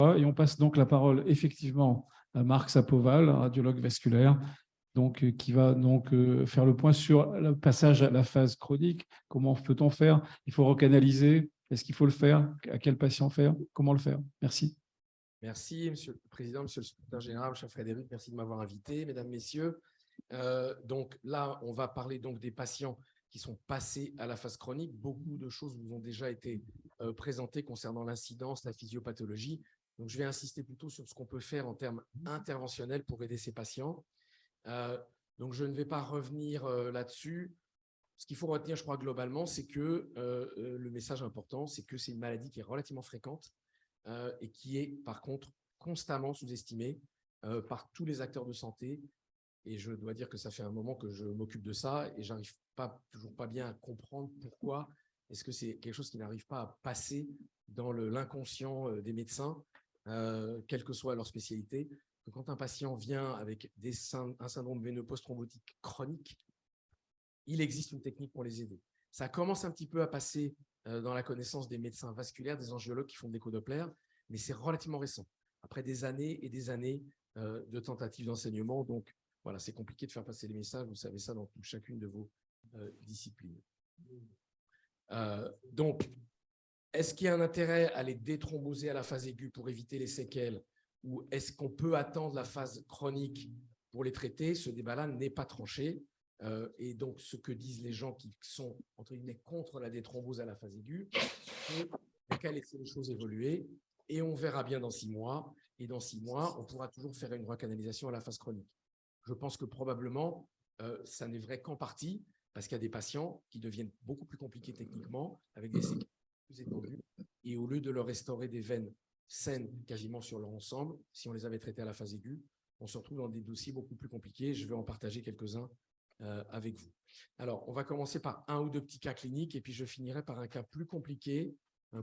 Et on passe donc la parole effectivement à Marc Sapoval, radiologue vasculaire, donc, qui va donc faire le point sur le passage à la phase chronique. Comment peut-on faire? Il faut recanaliser. Est-ce qu'il faut le faire? À quel patient faire? Comment le faire? Merci. Merci, Monsieur le Président, Monsieur le Secrétaire Général, cher Frédéric, merci de m'avoir invité, Mesdames, Messieurs. Donc là, on va parler donc des patients qui sont passés à la phase chronique. Beaucoup de choses vous ont déjà été présentées concernant l'incidence, la physiopathologie. Donc, je vais insister plutôt sur ce qu'on peut faire en termes interventionnels pour aider ces patients. Donc, je ne vais pas revenir là-dessus. Ce qu'il faut retenir, je crois, globalement, c'est que le message important, c'est que c'est une maladie qui est relativement fréquente et qui est, par contre, constamment sous-estimée par tous les acteurs de santé. Et je dois dire que ça fait un moment que je m'occupe de ça et j'arrive toujours pas bien à comprendre pourquoi est-ce que c'est quelque chose qui n'arrive pas à passer dans l'inconscient des médecins, quelle que soit leur spécialité, que quand un patient vient avec un syndrome veineux post-thrombotique chronique, il existe une technique pour les aider. Ça commence un petit peu à passer dans la connaissance des médecins vasculaires, des angiologues qui font de l'écho-Doppler, mais c'est relativement récent, après des années et des années de tentatives d'enseignement. Donc, voilà, c'est compliqué de faire passer les messages, vous savez ça dans chacune de vos disciplines. Donc, est-ce qu'il y a un intérêt à les déthromboser à la phase aiguë pour éviter les séquelles, ou est-ce qu'on peut attendre la phase chronique pour les traiter? Ce débat-là n'est pas tranché. Et donc, ce que disent les gens qui sont, entre guillemets, contre la déthrombose à la phase aiguë, c'est qu'on va laisser les choses évoluer et on verra bien dans 6 mois. Et dans 6 mois, on pourra toujours faire une recanalisation à la phase chronique. Je pense que probablement, ça n'est vrai qu'en partie, parce qu'il y a des patients qui deviennent beaucoup plus compliqués techniquement, avec des séquelles plus étendues. Et au lieu de leur restaurer des veines saines quasiment sur leur ensemble, si on les avait traitées à la phase aiguë, on se retrouve dans des dossiers beaucoup plus compliqués. Je vais en partager quelques-uns avec vous. Alors, on va commencer par un ou deux petits cas cliniques et puis je finirai par un cas plus compliqué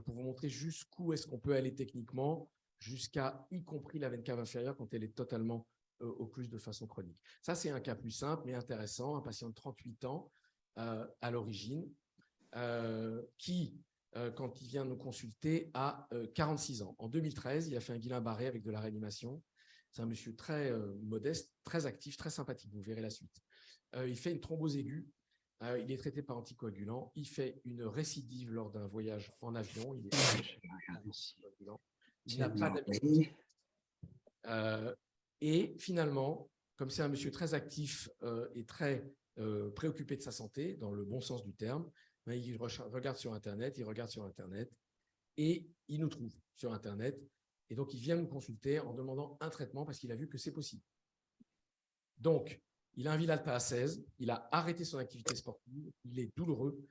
pour vous montrer jusqu'où est-ce qu'on peut aller techniquement, jusqu'à y compris la veine cave inférieure quand elle est totalement occluse de façon chronique. Ça, c'est un cas plus simple mais intéressant, un patient de 38 ans à l'origine qui, quand il vient nous consulter, a 46 ans. En 2013, il a fait un Guillain-Barré avec de la réanimation. C'est un monsieur très modeste, très actif, très sympathique. Vous verrez la suite. Il fait une thrombose aiguë. Il est traité par anticoagulant. Il fait une récidive lors d'un voyage en avion. Il n'a pas d'habitude. Et finalement, comme c'est un monsieur très actif et très préoccupé de sa santé, dans le bon sens du terme, il regarde sur Internet, et il nous trouve sur Internet. Et donc, il vient nous consulter en demandant un traitement parce qu'il a vu que c'est possible. Donc, il a un Villalta à 16, il a arrêté son activité sportive, il est douloureux.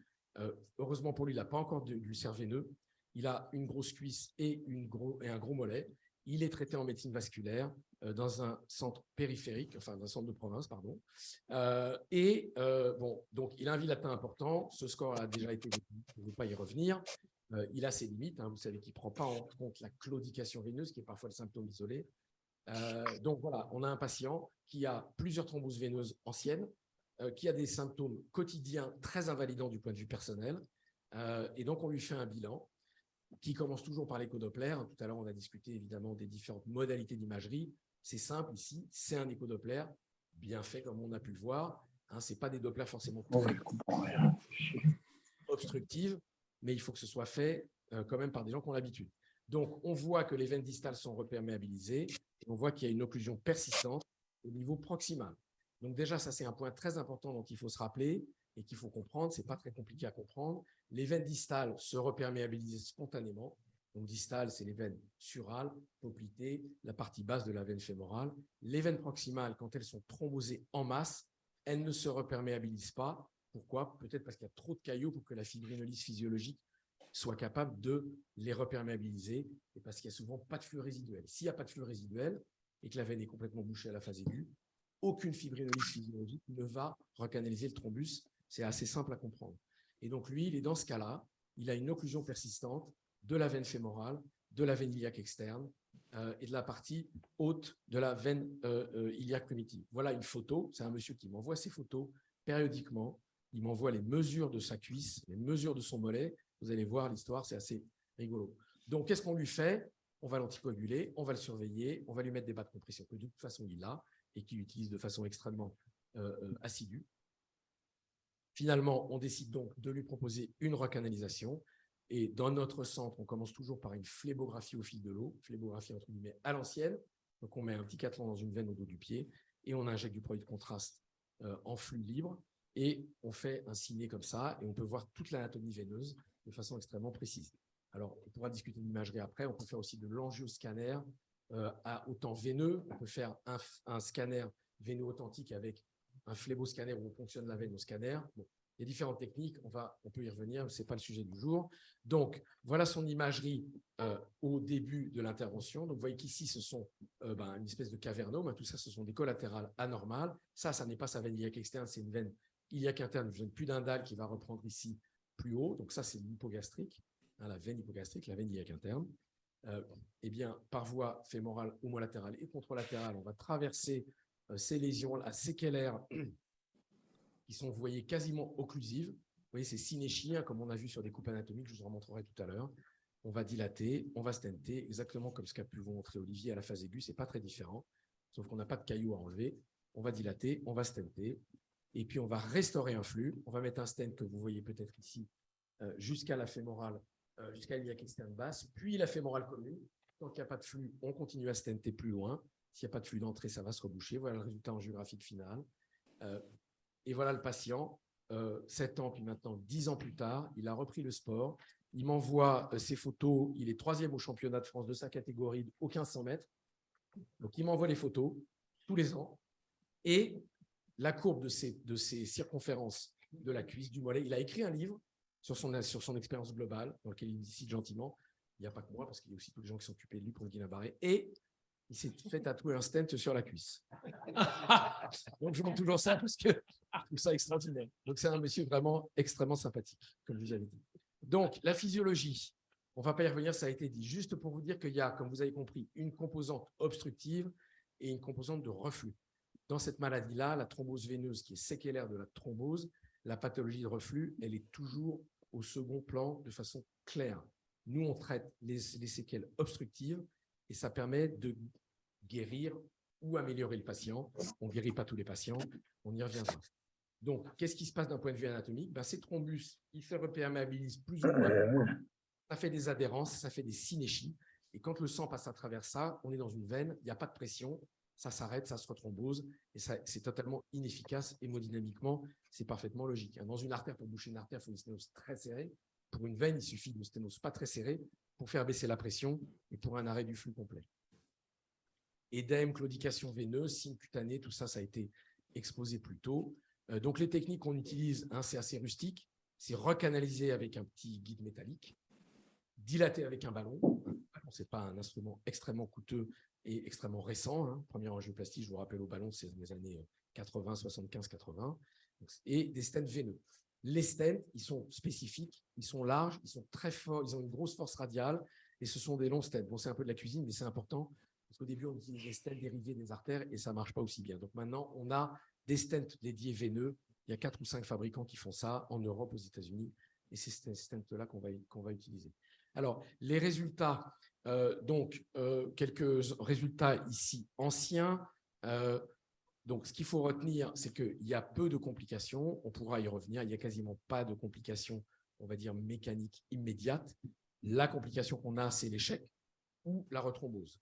Heureusement pour lui, il n'a pas encore d'ulcère veineux. Il a une grosse cuisse et un gros mollet. Il est traité en médecine vasculaire dans un centre périphérique, enfin d'un centre de province, pardon. Bon, donc il a un Villalta important. Ce score a déjà été défini, je ne vais pas y revenir. Il a ses limites. Vous savez qu'il ne prend pas en compte la claudication veineuse, qui est parfois le symptôme isolé. Donc voilà, on a un patient qui a plusieurs thromboses veineuses anciennes, qui a des symptômes quotidiens très invalidants du point de vue personnel. Et donc, on lui fait un bilan qui commence toujours par l'écho-Doppler. Tout à l'heure, on a discuté évidemment des différentes modalités d'imagerie. C'est simple ici, c'est un écho-Doppler bien fait comme on a pu le voir. Ce n'est pas des Dopplers forcément très obstructives, mais il faut que ce soit fait quand même par des gens qui ont l'habitude. Donc, on voit que les veines distales sont reperméabilisées et on voit qu'il y a une occlusion persistante au niveau proximal. Donc déjà, ça, c'est un point très important dont il faut se rappeler et qu'il faut comprendre. Ce n'est pas très compliqué à comprendre. Les veines distales se reperméabilisent spontanément. Donc, distales, c'est les veines surales, poplitées, la partie basse de la veine fémorale. Les veines proximales, quand elles sont thrombosées en masse, elles ne se reperméabilisent pas. Pourquoi? Peut-être parce qu'il y a trop de caillots pour que la fibrinolyse physiologique soit capable de les reperméabiliser et parce qu'il n'y a souvent pas de flux résiduel. S'il n'y a pas de flux résiduel et que la veine est complètement bouchée à la phase aiguë, aucune fibrinolyse physiologique ne va recanaliser le thrombus. C'est assez simple à comprendre. Et donc, lui, il est dans ce cas-là. Il a une occlusion persistante de la veine fémorale, de la veine iliaque externe et de la partie haute de la veine iliaque primitive. Voilà une photo. C'est un monsieur qui m'envoie ces photos périodiquement. Il m'envoie les mesures de sa cuisse, les mesures de son mollet. Vous allez voir l'histoire, c'est assez rigolo. Donc, qu'est-ce qu'on lui fait? on va l'anticoaguler, on va le surveiller, on va lui mettre des bas de compression que de toute façon il a et qu'il utilise de façon extrêmement assidue. Finalement, on décide donc de lui proposer une recanalisation. Et dans notre centre, on commence toujours par une phlébographie au fil de l'eau, phlébographie entre guillemets à l'ancienne. Donc, on met un petit cathlon dans une veine au dos du pied et on injecte du produit de contraste en flux libre. Et on fait un ciné comme ça et on peut voir toute l'anatomie veineuse de façon extrêmement précise. Alors, on pourra discuter de l'imagerie après. On peut faire aussi de l'angioscanner à autant veineux. On peut faire un scanner veineux authentique avec un phléboscanner où on fonctionne la veine au scanner. Bon, il y a différentes techniques, on peut y revenir, ce n'est pas le sujet du jour. Donc, voilà son imagerie au début de l'intervention. Donc, vous voyez qu'ici, ce sont une espèce de cavernome. Tout ça, ce sont des collatérales anormales. Ça n'est pas sa veine iliaque externe, c'est une veine iliaque interne, une veine pudendale qui va reprendre ici plus haut. Donc, ça, c'est l'hypogastrique, la veine hypogastrique, la veine iliaque interne. Eh bien, par voie fémorale, homolatérale et contralatérale, on va traverser ces lésions-là séquellaires qui sont, vous voyez, quasiment occlusives. Vous voyez, c'est synéchies, comme on a vu sur des coupes anatomiques, je vous en montrerai tout à l'heure. On va dilater, on va stenter, exactement comme ce qu'a pu vous montrer Olivier à la phase aiguë, ce n'est pas très différent, sauf qu'on n'a pas de cailloux à enlever. On va dilater, on va stenter, et puis on va restaurer un flux. On va mettre un stent que vous voyez peut-être ici, jusqu'à la fémorale, jusqu'à l'iliaque externe basse, puis la fémorale commune. Tant qu'il n'y a pas de flux, on continue à stenter plus loin. S'il n'y a pas de flux d'entrée, ça va se reboucher. Voilà le résultat angiographique final. Et voilà le patient, 7 ans, puis maintenant 10 ans plus tard, il a repris le sport. Il m'envoie ses photos. Il est 3e au championnat de France de sa catégorie aux 1500 mètres. Donc, il m'envoie les photos tous les ans. Et la courbe de ces circonférences de la cuisse, du mollet, il a écrit un livre sur son expérience globale, dans lequel il cite gentiment. Il n'y a pas que moi, parce qu'il y a aussi tous les gens qui sont occupés de lui pour le Guillain-Barré. Et il s'est fait tatouer un stent sur la cuisse. Donc, je montre toujours ça parce que je trouve ça extraordinaire. Donc, c'est un monsieur vraiment extrêmement sympathique, comme je vous avais dit. Donc, la physiologie, on ne va pas y revenir, ça a été dit. Juste pour vous dire qu'il y a, comme vous avez compris, une composante obstructive et une composante de reflux. Dans cette maladie-là, la thrombose veineuse qui est séquellaire de la thrombose, la pathologie de reflux, elle est toujours au second plan de façon claire. Nous, on traite les séquelles obstructives et ça permet de guérir ou améliorer le patient. On ne guérit pas tous les patients, on y reviendra. Donc, qu'est-ce qui se passe d'un point de vue anatomique? Ces thrombus, ils se reperméabilisent plus ou moins. Ça fait des adhérences, ça fait des synéchies. Et quand le sang passe à travers ça, on est dans une veine, il n'y a pas de pression, ça s'arrête, ça se rethrombose, et c'est totalement inefficace. Hémodynamiquement, c'est parfaitement logique. Dans une artère, pour boucher une artère, il faut une sténose très serrée. Pour une veine, il suffit d'une sténose pas très serrée pour faire baisser la pression et pour un arrêt du flux complet. Édème, claudication veineuse, signe cutané, tout ça, ça a été exposé plus tôt. Donc, les techniques qu'on utilise, c'est assez rustique, c'est recanaliser avec un petit guide métallique, dilater avec un ballon. Ce n'est pas un instrument extrêmement coûteux et extrêmement récent. Première angioplastie, je vous rappelle, au ballon, c'est des années 80, 75, 80. Et des stents veineux. Les stents, ils sont spécifiques, ils sont larges, ils sont très forts, ils ont une grosse force radiale et ce sont des longs stents. Bon, c'est un peu de la cuisine, mais c'est important parce qu'au début, on utilise des stents dérivés des artères et ça ne marche pas aussi bien. Donc maintenant, on a des stents dédiés veineux. Il y a 4 ou 5 fabricants qui font ça en Europe, aux États-Unis, et c'est ces stents-là qu'on va utiliser. Alors, les résultats, quelques résultats ici anciens. Donc, ce qu'il faut retenir, c'est qu'il y a peu de complications. On pourra y revenir. Il n'y a quasiment pas de complications, on va dire, mécaniques immédiates. La complication qu'on a, c'est l'échec ou la rethrombose.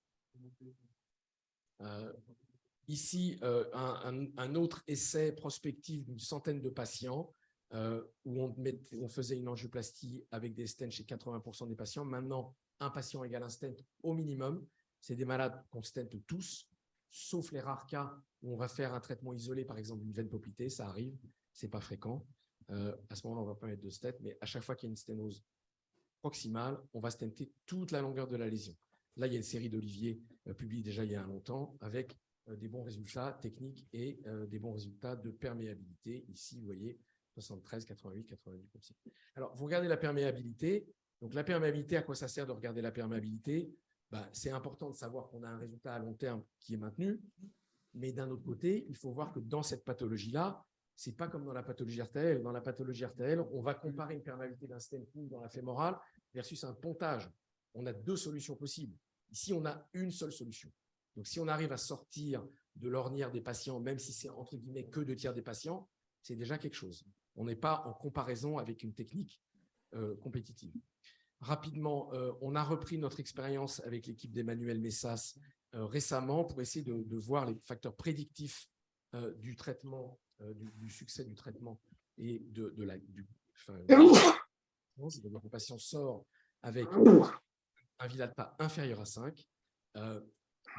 Ici, un autre essai prospectif d'une centaine de patients où on faisait une angioplastie avec des stents chez 80% des patients. Maintenant, un patient égale un stent au minimum. C'est des malades qu'on stente tous, sauf les rares cas où on va faire un traitement isolé, par exemple une veine poplitée, ça arrive, ce n'est pas fréquent. À ce moment-là, on ne va pas mettre de stent, mais à chaque fois qu'il y a une sténose proximale, on va stenter toute la longueur de la lésion. Là, il y a une série d'Olivier publiée déjà il y a longtemps avec des bons résultats techniques et des bons résultats de perméabilité. Ici, vous voyez, 73, 88, 90%. Alors, vous regardez la perméabilité. Donc, la perméabilité, à quoi ça sert de regarder la perméabilité? C'est important de savoir qu'on a un résultat à long terme qui est maintenu. Mais d'un autre côté, il faut voir que dans cette pathologie-là, ce n'est pas comme dans la pathologie artérielle. Dans la pathologie artérielle, on va comparer une perméabilité d'un stent dans la fémorale versus un pontage. On a 2 solutions possibles. Ici, on a une seule solution. Donc, si on arrive à sortir de l'ornière des patients, même si c'est entre guillemets que 2 tiers des patients, c'est déjà quelque chose. On n'est pas en comparaison avec une technique compétitive. Rapidement, on a repris notre expérience avec l'équipe d'Emmanuel Messas récemment pour essayer de voir les facteurs prédictifs du traitement, du succès du traitement et le patient sort avec un Villalta inférieur à 5.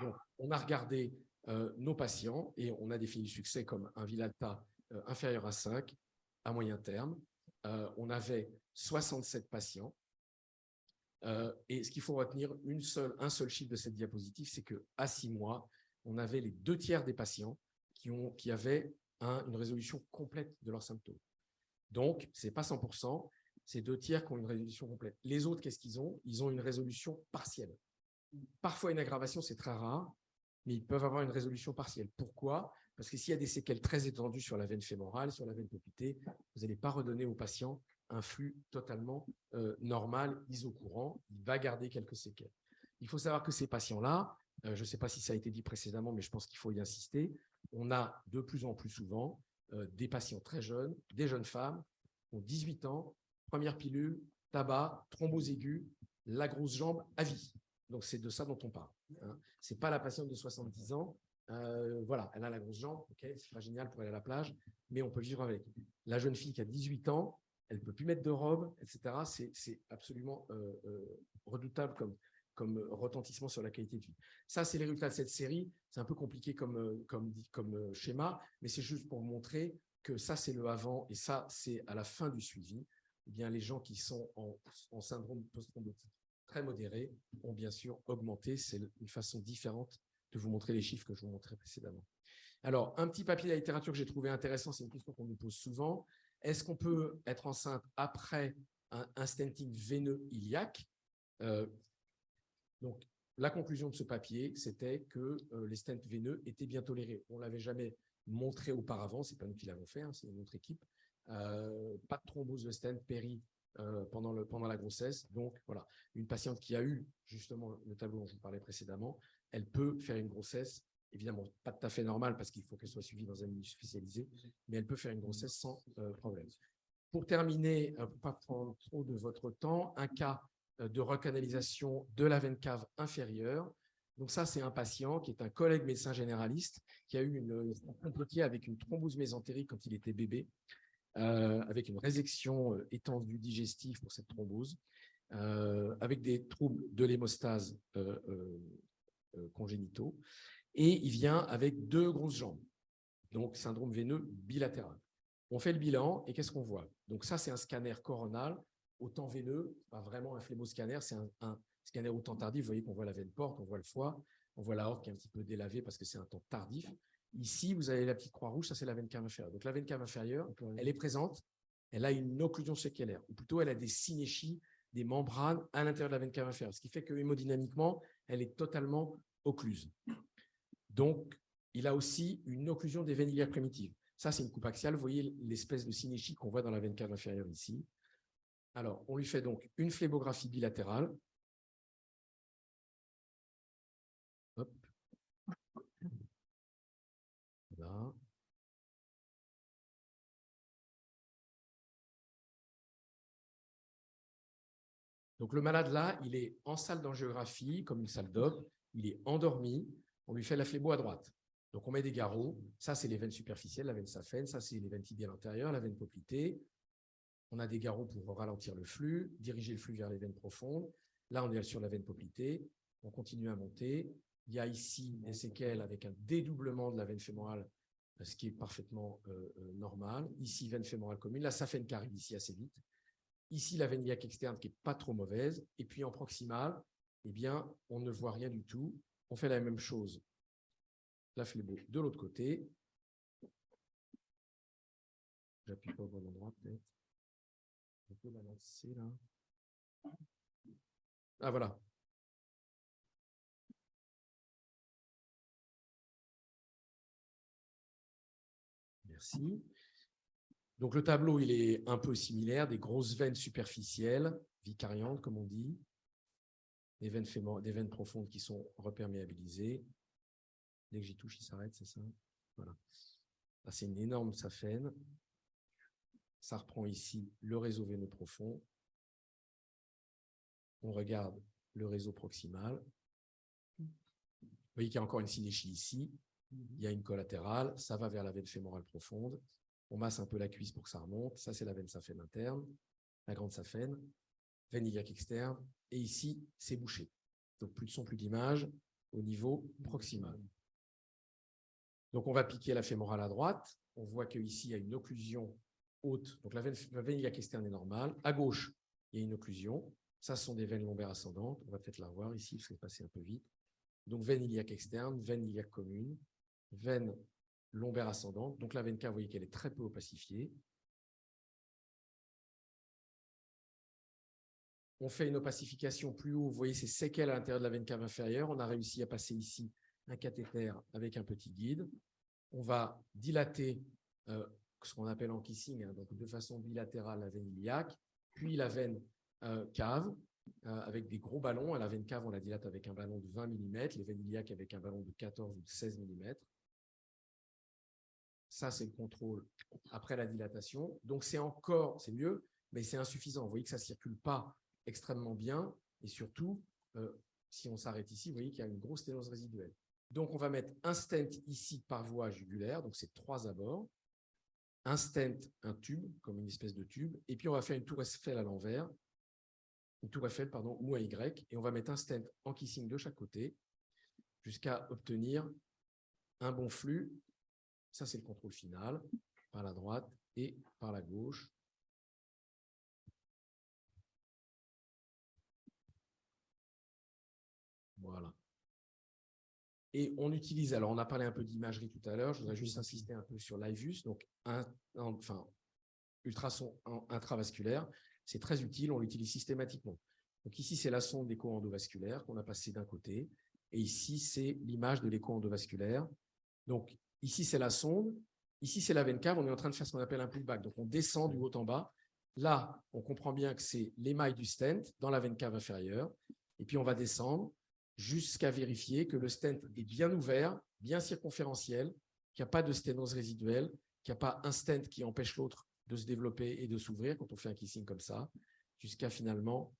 Donc, on a regardé nos patients et on a défini le succès comme un Villalta inférieur à 5 à moyen terme. On avait 67 patients. Et ce qu'il faut retenir, un seul chiffre de cette diapositive, c'est qu'à 6 mois, on avait les 2 tiers des patients qui avaient une résolution complète de leurs symptômes. Donc, ce n'est pas 100%, c'est 2 tiers qui ont une résolution complète. Les autres, qu'est-ce qu'ils ont? Ils ont une résolution partielle. Parfois, une aggravation, c'est très rare, mais ils peuvent avoir une résolution partielle. Pourquoi? Parce que s'il y a des séquelles très étendues sur la veine fémorale, sur la veine poplitée, vous n'allez pas redonner au patient un flux totalement normal, isocourant. Il va garder quelques séquelles. Il faut savoir que ces patients-là, je ne sais pas si ça a été dit précédemment, mais je pense qu'il faut y insister, on a de plus en plus souvent des patients très jeunes, des jeunes femmes, qui ont 18 ans, première pilule, tabac, thrombose aiguë, la grosse jambe à vie. Donc, c'est de ça dont on parle. Hein. Ce n'est pas la patiente de 70 ans. Voilà, elle a la grosse jambe. Okay, ce n'est pas génial pour aller à la plage, mais on peut vivre avec. La jeune fille qui a 18 ans, elle ne peut plus mettre de robe, etc. C'est absolument redoutable comme retentissement sur la qualité de vie. Ça, c'est les résultats de cette série. C'est un peu compliqué comme schéma, mais c'est juste pour vous montrer que ça, c'est le avant et ça, c'est à la fin du suivi. Eh bien, les gens qui sont en syndrome post-thrombotique très modéré ont bien sûr augmenté. C'est une façon différente de vous montrer les chiffres que je vous montrais précédemment. Alors, un petit papier de la littérature que j'ai trouvé intéressant, c'est une question qu'on nous pose souvent. Est-ce qu'on peut être enceinte après un stenting veineux iliaque? Donc, la conclusion de ce papier, c'était que les stents veineux étaient bien tolérés. On ne l'avait jamais montré auparavant, ce n'est pas nous qui l'avons fait, hein, c'est notre équipe. Pas de thrombose de stent péri pendant la grossesse. Donc, voilà, une patiente qui a eu justement le tableau dont je vous parlais précédemment, elle peut faire une grossesse, évidemment pas tout à fait normale parce qu'il faut qu'elle soit suivie dans un milieu spécialisé, mais elle peut faire une grossesse sans problème. Pour terminer, pour ne pas prendre trop de votre temps, un cas de recanalisation de la veine cave inférieure. Donc ça, c'est un patient qui est un collègue médecin généraliste qui a eu un complotier avec une thrombose mésentérique quand il était bébé, avec une résection étendue digestive pour cette thrombose, avec des troubles de l'hémostase congénitaux, et il vient avec 2 grosses jambes, donc syndrome veineux bilatéral. On fait le bilan et qu'est-ce qu'on voit? Donc ça, c'est un scanner coronal au temps veineux, pas vraiment un phlémoscanner, c'est un scanner au temps tardif. Vous voyez qu'on voit la veine porte, on voit le foie, on voit l'aorte qui est un petit peu délavée parce que c'est un temps tardif. Ici, vous avez la petite croix rouge, ça c'est la veine cave inférieure. Donc la veine cave inférieure, elle est présente, elle a une occlusion séquelaire, ou plutôt elle a des synéchies, des membranes à l'intérieur de la veine cave inférieure, ce qui fait que hémodynamiquement, elle est totalement occluse. Donc, il a aussi une occlusion des veines iliaques primitives. Ça, c'est une coupe axiale. Vous voyez l'espèce de synéchie qu'on voit dans la veine cave inférieure ici. Alors, on lui fait donc une phlébographie bilatérale. Hop. Là. Donc, le malade là, il est en salle d'angiographie, comme une salle d'op. Il est endormi. On lui fait la phlébo à droite. Donc, on met des garrots. Ça, c'est les veines superficielles, la veine saphène. Ça, c'est les veines tibiales antérieures, la veine poplitée. On a des garrots pour ralentir le flux, diriger le flux vers les veines profondes. Là, on est sur la veine poplitée. On continue à monter. Il y a ici des séquelles avec un dédoublement de la veine fémorale, ce qui est parfaitement normal. Ici, veine fémorale commune. La saphène qui arrive ici assez vite. Ici, la veine iliaque externe qui n'est pas trop mauvaise. Et puis, en proximal, eh bien, on ne voit rien du tout. On fait la même chose. La phlébo de l'autre côté. J'appuie pas au bon endroit, peut-être. On peut la lancer, là. Ah, voilà. Merci. Donc, le tableau, il est un peu similaire, des grosses veines superficielles, vicariantes, comme on dit. des veines profondes qui sont reperméabilisées. Dès que j'y touche, il s'arrête, c'est ça? Voilà. Là, c'est une énorme saphène. Ça reprend ici le réseau veineux profond. On regarde le réseau proximal. Vous voyez qu'il y a encore une synéchie ici. Il y a une collatérale. Ça va vers la veine fémorale profonde. On masse un peu la cuisse pour que ça remonte. Ça, c'est la veine saphène interne, la grande saphène, veine iliaque externe. Et ici, c'est bouché. Donc, plus de son, plus d'image au niveau proximal. Donc, on va piquer la fémorale à droite. On voit qu'ici, il y a une occlusion haute. Donc, la veine iliaque externe est normale. À gauche, il y a une occlusion. Ça, ce sont des veines lombaires ascendantes. On va peut-être la voir ici, parce que c'est passé un peu vite. Donc, veine iliaque externe, veine iliaque commune, veine lombaire ascendante. Donc, la veine cave, vous voyez qu'elle est très peu opacifiée. On fait une opacification plus haut. Vous voyez ces séquelles à l'intérieur de la veine cave inférieure. On a réussi à passer ici un cathéter avec un petit guide. On va dilater ce qu'on appelle en kissing, donc de façon bilatérale la veine iliaque, puis la veine cave avec des gros ballons. La veine cave, on la dilate avec un ballon de 20 mm, les veines iliaques avec un ballon de 14 ou de 16 mm. Ça, c'est le contrôle après la dilatation. Donc, c'est mieux, mais c'est insuffisant. Vous voyez que ça ne circule pas extrêmement bien. Et surtout, si on s'arrête ici, vous voyez qu'il y a une grosse sténose résiduelle. Donc, on va mettre un stent ici par voie jugulaire. Donc, c'est 3 abords. Un stent, un tube, comme une espèce de tube. Et puis, on va faire une tour Eiffel à l'envers. Une tour Eiffel, pardon, ou un Y. Et on va mettre un stent en kissing de chaque côté jusqu'à obtenir un bon flux. Ça, c'est le contrôle final, par la droite et par la gauche. Voilà. Et on utilise, alors on a parlé un peu d'imagerie tout à l'heure, je voudrais juste insister un peu sur l'IVUS, donc ultrason intravasculaire, c'est très utile, on l'utilise systématiquement. Donc ici, c'est la sonde d'écho-endovasculaire qu'on a passée d'un côté, et ici, c'est l'image de l'écho-endovasculaire. Donc ici, c'est la sonde. Ici, c'est la veine cave. On est en train de faire ce qu'on appelle un pullback. Donc, on descend du haut en bas. Là, on comprend bien que c'est l'émail du stent dans la veine cave inférieure. Et puis, on va descendre jusqu'à vérifier que le stent est bien ouvert, bien circonférentiel, qu'il n'y a pas de sténose résiduelle, qu'il n'y a pas un stent qui empêche l'autre de se développer et de s'ouvrir quand on fait un kissing comme ça, jusqu'à finalement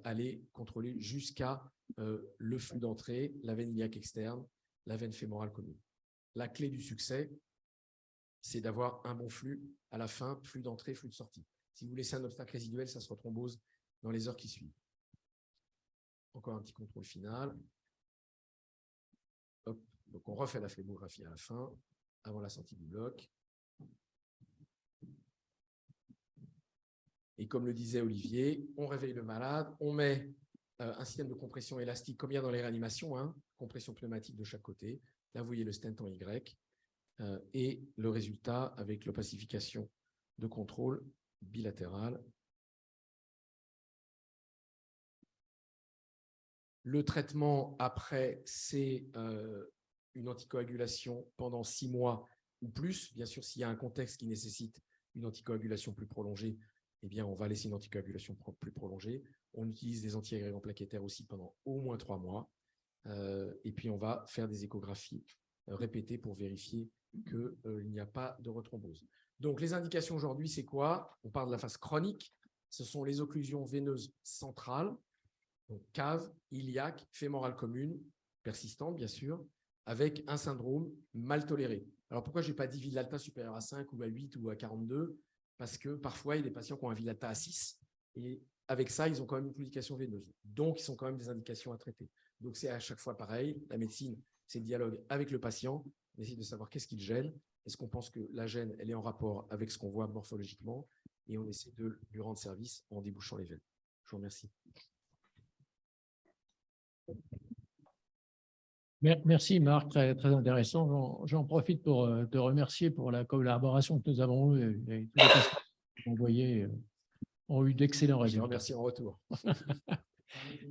aller contrôler jusqu'à le flux d'entrée, la veine iliaque externe, la veine fémorale commune. La clé du succès, c'est d'avoir un bon flux à la fin, flux d'entrée, flux de sortie. Si vous laissez un obstacle résiduel, ça se rethrombose dans les heures qui suivent. Encore un petit contrôle final. Hop. Donc, on refait la phlébographie à la fin, avant la sortie du bloc. Et comme le disait Olivier, on réveille le malade, on met un système de compression élastique, comme il y a dans les réanimations, compression pneumatique de chaque côté. Là, vous voyez le stent en Y. Et le résultat avec l'opacification de contrôle bilatéral. Le traitement après, c'est une anticoagulation pendant 6 mois ou plus. Bien sûr, s'il y a un contexte qui nécessite une anticoagulation plus prolongée, eh bien, on va laisser une anticoagulation plus prolongée. On utilise des antiagrégants plaquettaires aussi pendant au moins 3 mois. Et puis, on va faire des échographies répétées pour vérifier qu'il n'y a pas de rethrombose. Donc, les indications aujourd'hui, c'est quoi? On parle de la phase chronique. Ce sont les occlusions veineuses centrales, donc cave, iliaque, fémorale commune, persistante, bien sûr, avec un syndrome mal toléré. Alors, pourquoi je n'ai pas dit Villalta supérieur à 5 ou à 8 ou à 42? Parce que parfois, il y a des patients qui ont un Villalta à 6 et avec ça, ils ont quand même une complication veineuse. Donc, ils sont quand même des indications à traiter. Donc, c'est à chaque fois pareil. La médecine, c'est le dialogue avec le patient. On essaie de savoir qu'est-ce qui le gêne. Est-ce qu'on pense que la gêne, elle est en rapport avec ce qu'on voit morphologiquement? Et on essaie de lui rendre service en débouchant les veines. Je vous remercie. Merci Marc, très, très intéressant. J'en profite pour te remercier pour la collaboration que nous avons eue. Tous les patients envoyés ont eu d'excellents résultats. Merci en retour.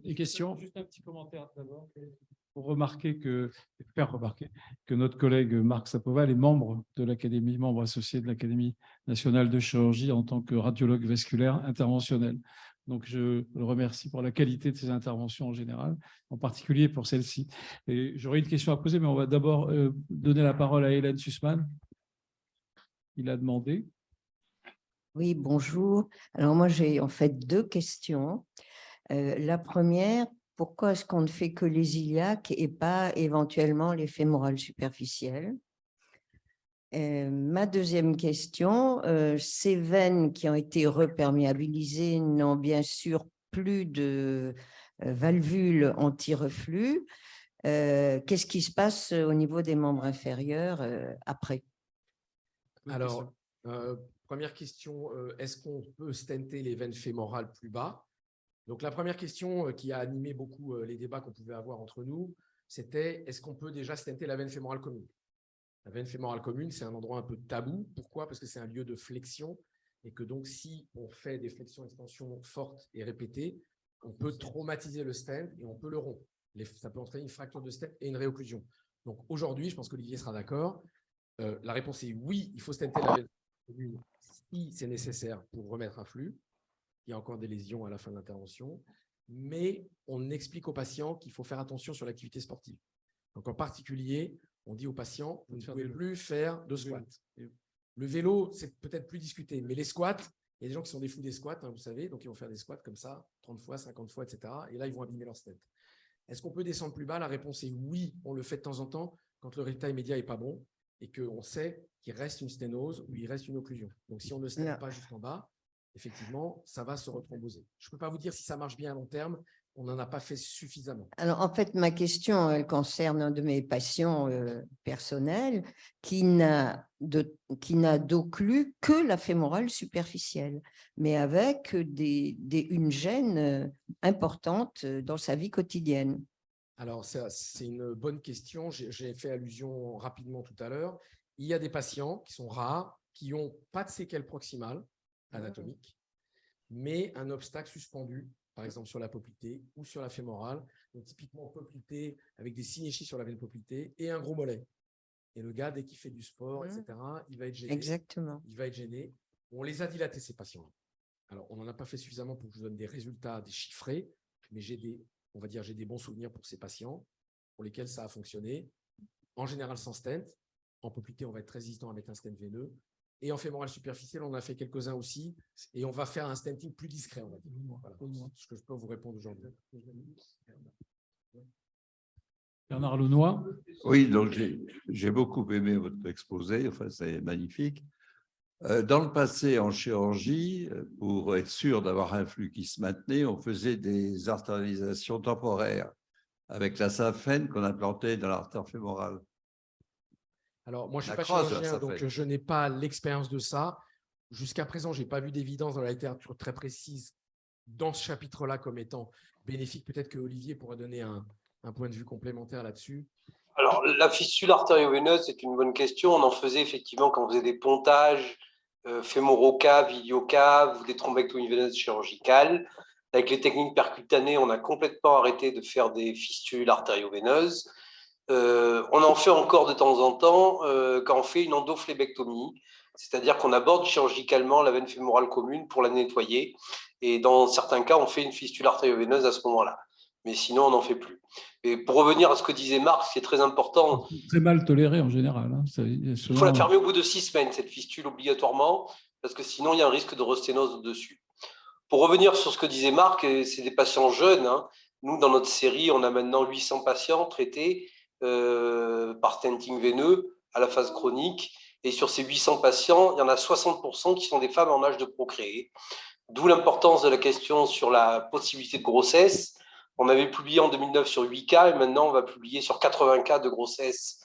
Des questions? Juste un petit commentaire d'abord. Pour faire remarquer que notre collègue Marc Sapoval est membre de l'Académie, membre associé de l'Académie nationale de chirurgie en tant que radiologue vasculaire interventionnel. Donc, je le remercie pour la qualité de ses interventions en général, en particulier pour celle-ci. Et j'aurais une question à poser, mais on va d'abord donner la parole à Hélène Sussman. Il a demandé. Oui, bonjour. Alors moi, j'ai en fait 2 questions. La première, pourquoi est-ce qu'on ne fait que les iliaques et pas éventuellement les fémorales superficielles? Ma deuxième question, ces veines qui ont été reperméabilisées n'ont bien sûr plus de valvules anti-reflux. Qu'est-ce qui se passe au niveau des membres inférieurs après? Alors, première question, est-ce qu'on peut stenter les veines fémorales plus bas? Donc, la première question qui a animé beaucoup les débats qu'on pouvait avoir entre nous, c'était est-ce qu'on peut déjà stenter la veine fémorale commune? La veine fémorale commune, c'est un endroit un peu tabou. Pourquoi? Parce que c'est un lieu de flexion et que donc, si on fait des flexions-extensions fortes et répétées, on peut traumatiser le stent et on peut le rompre. Ça peut entraîner une fracture de stent et une réocclusion. Donc, aujourd'hui, je pense qu'Olivier sera d'accord. La réponse est oui, il faut stenter la veine commune si c'est nécessaire pour remettre un flux. Il y a encore des lésions à la fin de l'intervention, mais on explique aux patients qu'il faut faire attention sur l'activité sportive. Donc, en particulier, on dit aux patients, vous ne pouvez plus faire de squat. Le vélo, c'est peut-être plus discuté, mais les squats, il y a des gens qui sont des fous des squats, hein, vous savez, donc ils vont faire des squats comme ça, 30 fois, 50 fois, etc. Et là, ils vont abîmer leur stent. Est-ce qu'on peut descendre plus bas? La réponse est oui, on le fait de temps en temps quand le résultat immédiat n'est pas bon et qu'on sait qu'il reste une sténose ou il reste une occlusion. Donc, si on ne stène pas jusqu'en bas, effectivement, ça va se retromboser. Je ne peux pas vous dire si ça marche bien à long terme. On n'en a pas fait suffisamment. Alors, en fait, ma question, elle concerne un de mes patients personnels qui n'a d'occlus que la fémorale superficielle, mais avec une gêne importante dans sa vie quotidienne. Alors, c'est une bonne question. J'ai fait allusion rapidement tout à l'heure. Il y a des patients qui sont rares, qui n'ont pas de séquelles proximales anatomiques, mais un obstacle suspendu, par exemple sur la poplitée ou sur la fémorale. Donc, typiquement, poplitée avec des synéchies sur la veine poplitée et un gros mollet. Et le gars, dès qu'il fait du sport, etc., il va être gêné. Exactement. Il va être gêné. On les a dilatés, ces patients-là. Alors, on n'en a pas fait suffisamment pour que je vous donne des résultats, des chiffrés, mais j'ai des bons souvenirs pour ces patients pour lesquels ça a fonctionné. En général, sans stent. En poplitée, on va être très résistant à mettre un stent veineux. Et en fémorale superficielle, on en a fait quelques-uns aussi. Et on va faire un stenting plus discret, on va dire. Voilà ce que je peux vous répondre aujourd'hui. Bernard Launois. Oui, donc j'ai beaucoup aimé votre exposé. Enfin, c'est magnifique. Dans le passé, en chirurgie, pour être sûr d'avoir un flux qui se maintenait, on faisait des artérialisations temporaires avec la safène qu'on implantait dans l'artère fémorale. Alors, moi, je ne suis pas chirurgien, donc je n'ai pas l'expérience de ça. Jusqu'à présent, je n'ai pas vu d'évidence dans la littérature très précise dans ce chapitre-là comme étant bénéfique. Peut-être que Olivier pourra donner un point de vue complémentaire là-dessus. Alors, la fistule artério-veineuse, c'est une bonne question. On en faisait effectivement quand on faisait des pontages fémoro-caves, ilio-caves ou des thrombectomies veineuses chirurgicales. Avec les techniques percutanées, on a complètement arrêté de faire des fistules artério-veineuses. On en fait encore de temps en temps quand on fait une endophlébectomie, c'est-à-dire qu'on aborde chirurgicalement la veine fémorale commune pour la nettoyer. Et dans certains cas, on fait une fistule artério-veineuse à ce moment-là. Mais sinon, on n'en fait plus. Et pour revenir à ce que disait Marc, ce qui est très important… Très mal toléré en général. Hein. Il faut la fermer au bout de 6 semaines, cette fistule, obligatoirement, parce que sinon, il y a un risque de resténose au-dessus. Pour revenir sur ce que disait Marc, c'est des patients jeunes. Hein. Nous, dans notre série, on a maintenant 800 patients traités par stenting veineux à la phase chronique. Et sur ces 800 patients, il y en a 60% qui sont des femmes en âge de procréer. D'où l'importance de la question sur la possibilité de grossesse. On avait publié en 2009 sur 8 cas et maintenant on va publier sur 80 cas de grossesse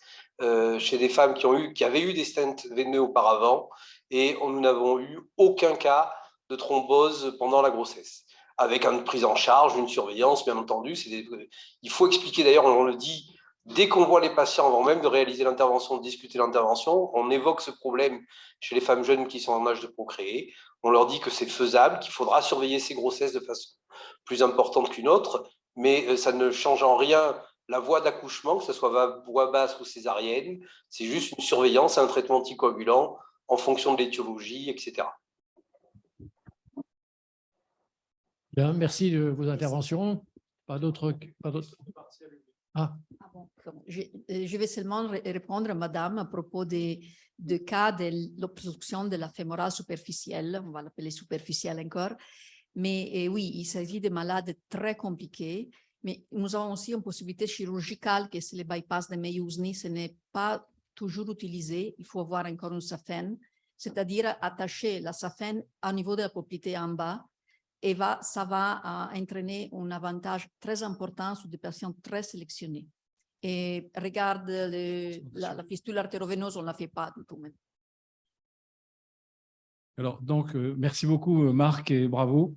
chez des femmes qui avaient eu des stents veineux auparavant et nous n'avons eu aucun cas de thrombose pendant la grossesse. Avec une prise en charge, une surveillance, bien entendu. Il faut expliquer, d'ailleurs, on le dit, dès qu'on voit les patients, avant même de réaliser l'intervention, de discuter l'intervention, on évoque ce problème chez les femmes jeunes qui sont en âge de procréer. On leur dit que c'est faisable, qu'il faudra surveiller ces grossesses de façon plus importante qu'une autre, mais ça ne change en rien la voie d'accouchement, que ce soit voie basse ou césarienne. C'est juste une surveillance et un traitement anticoagulant en fonction de l'étiologie, etc. Bien, merci de vos interventions. Pas d'autres. Ah, Ah bon, je vais seulement répondre à Madame à propos du cas de l'obstruction de la fémorale superficielle, on va l'appeler superficielle encore. Mais oui, il s'agit de malades très compliqués, mais nous avons aussi une possibilité chirurgicale que c'est le bypass de Meusni, ce n'est pas toujours utilisé, il faut avoir encore une saphène, c'est-à-dire attacher la saphène au niveau de la poplité en bas, et ça va entraîner un avantage très important sur des patients très sélectionnés. Et regarde la fistule artéroveineuse, on ne la fait pas du tout même. Alors, donc, merci beaucoup, Marc, et bravo.